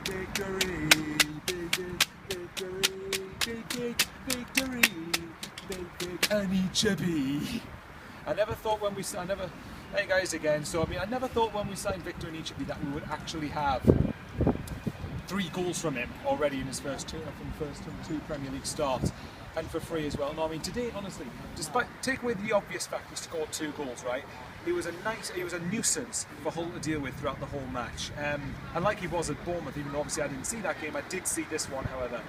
victory, Anichebe. I never thought when we hey guys again. So I never thought when we signed Victor Anichebe that we would actually have 3 goals from him already in his first two Premier League starts, and for free as well. No, I mean today, honestly, despite take away the obvious fact he scored 2 goals, right? He was a nuisance for Hull to deal with throughout the whole match, and like he was at Bournemouth. Even though obviously I didn't see that game, I did see this one, however.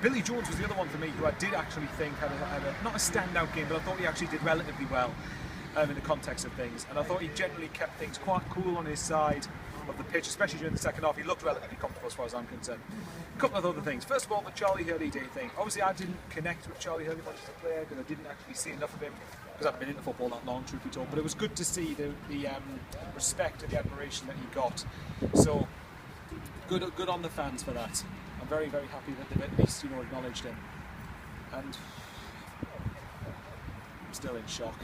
Billy Jones was the other one for me, who I did actually think had not a standout game, but I thought he actually did relatively well in the context of things, and I thought he generally kept things quite cool on his side of the pitch, especially during the second half. He looked relatively comfortable as far as I'm concerned. A couple of other things. First of all, the Charlie Hurley Day thing. Obviously, I didn't connect with Charlie Hurley much as a player because I didn't actually see enough of him because I haven't been into football that long, truth be told. But it was good to see the respect and the admiration that he got. So good on the fans for that. I'm very, very happy that they've at least acknowledged him. And I'm still in shock.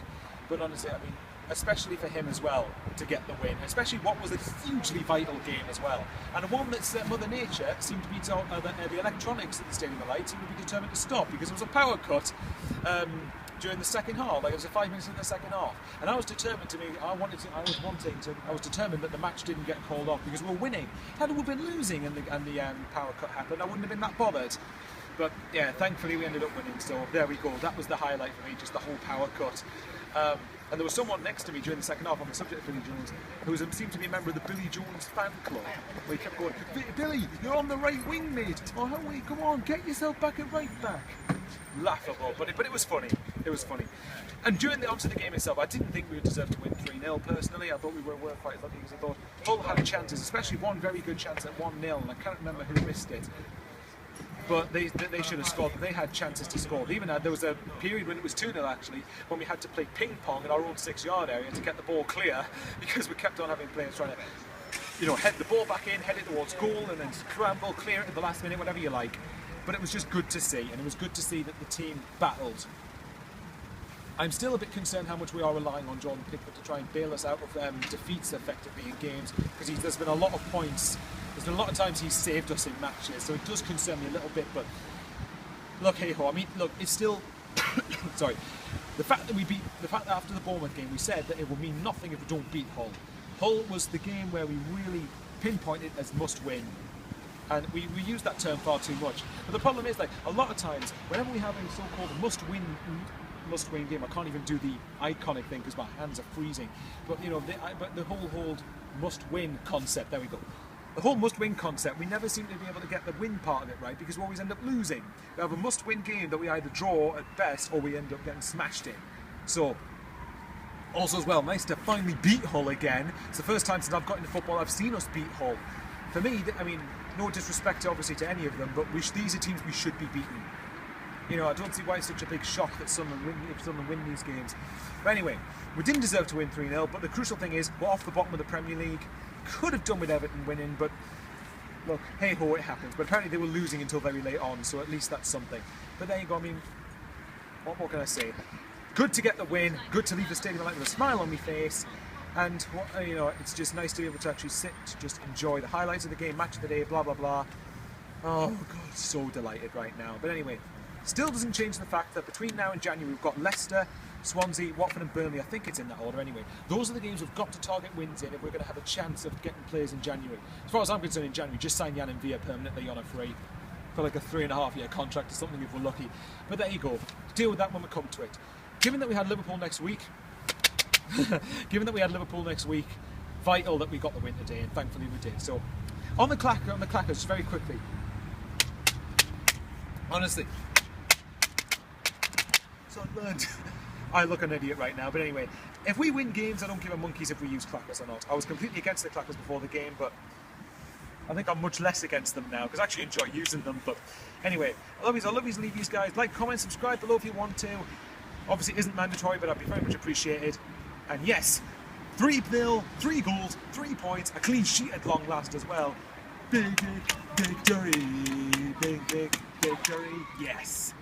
But honestly, I mean, especially for him as well, to get the win, especially what was a hugely vital game as well, and one that Mother Nature seemed to be told that the electronics at the Stadium of Light seemed to be determined to stop because there was a power cut during the second half. Like it was 5 minutes in the second half, and I was determined I was determined that the match didn't get called off because we were winning. Had we been losing and the power cut happened, I wouldn't have been that bothered. But yeah, thankfully we ended up winning, so there we go. That was the highlight for me, just the whole power cut. And there was someone next to me during the second half on the subject of Billy Jones who seemed to be a member of the Billy Jones fan club, where he kept going, Billy, you're on the right wing, mate. Oh, Howie, come on, get yourself back at right back. Laughable, but it was funny. It was funny. And during onto the game itself, I didn't think we would deserve to win 3-0 personally. I thought we were quite lucky because I thought Hull had chances, especially one very good chance at 1-0, and I can't remember who missed it. But they should have scored. They had chances to score. There was a period when it was 2-0 actually, when we had to play ping pong in our own 6-yard area to get the ball clear because we kept on having players trying to, head the ball back in, head it towards goal, and then scramble, clear it at the last minute, whatever you like. But it was just good to see, and it was good to see that the team battled. I'm still a bit concerned how much we are relying on Jordan Pickford to try and bail us out of defeats effectively in games, because there's been a lot of points. There's been a lot of times he's saved us in matches, so it does concern me a little bit. But look, hey ho, I mean, look, it's still sorry. The fact that after the Bournemouth game we said that it will mean nothing if we don't beat Hull. Hull was the game where we really pinpointed as must win, and we use that term far too much. But the problem is, like, a lot of times whenever we have a so-called must win game, I can't even do the iconic thing because my hands are freezing. But but the whole must win concept. There we go. The whole must-win concept, we never seem to be able to get the win part of it right because we always end up losing. We have a must-win game that we either draw at best or we end up getting smashed in. So, also as well, nice to finally beat Hull again. It's the first time since I've got into football I've seen us beat Hull. For me, I mean, no disrespect obviously to any of them, but these are teams we should be beating. I don't see why it's such a big shock that Sunderland win these games. But anyway, we didn't deserve to win 3-0, but the crucial thing is we're off the bottom of the Premier League. Could have done with Everton winning, but look, hey ho, it happens. But apparently they were losing until very late on, so at least that's something. But there you go. I mean, what more can I say? Good to get the win. Good to leave the stadium with a smile on my face. And it's just nice to be able to actually sit, just enjoy the highlights of the game, match of the day, blah blah blah. Oh god, so delighted right now. But anyway, still doesn't change the fact that between now and January we've got Leicester, Swansea, Watford and Burnley. I think it's in that order anyway. Those are the games we've got to target wins in if we're going to have a chance of getting players in January. As far as I'm concerned, in January, just sign Jan and Villa permanently on a free for like a 3.5-year contract or something if we're lucky. But there you go. Deal with that when we come to it. Given that we had Liverpool next week, vital that we got the win today, and thankfully we did. So, on the clackers, just very quickly. Honestly, Sunderland. I look an idiot right now, but anyway, if we win games, I don't give a monkeys if we use clackers or not. I was completely against the clackers before the game, but I think I'm much less against them now because I actually enjoy using them. But anyway, I love yous, leave yous guys. Like, comment, subscribe below if you want to. Obviously, it isn't mandatory, but I'd be very much appreciated. And yes, 3-0, 3 goals, 3 points, a clean sheet at long last as well. Big victory, big victory, yes.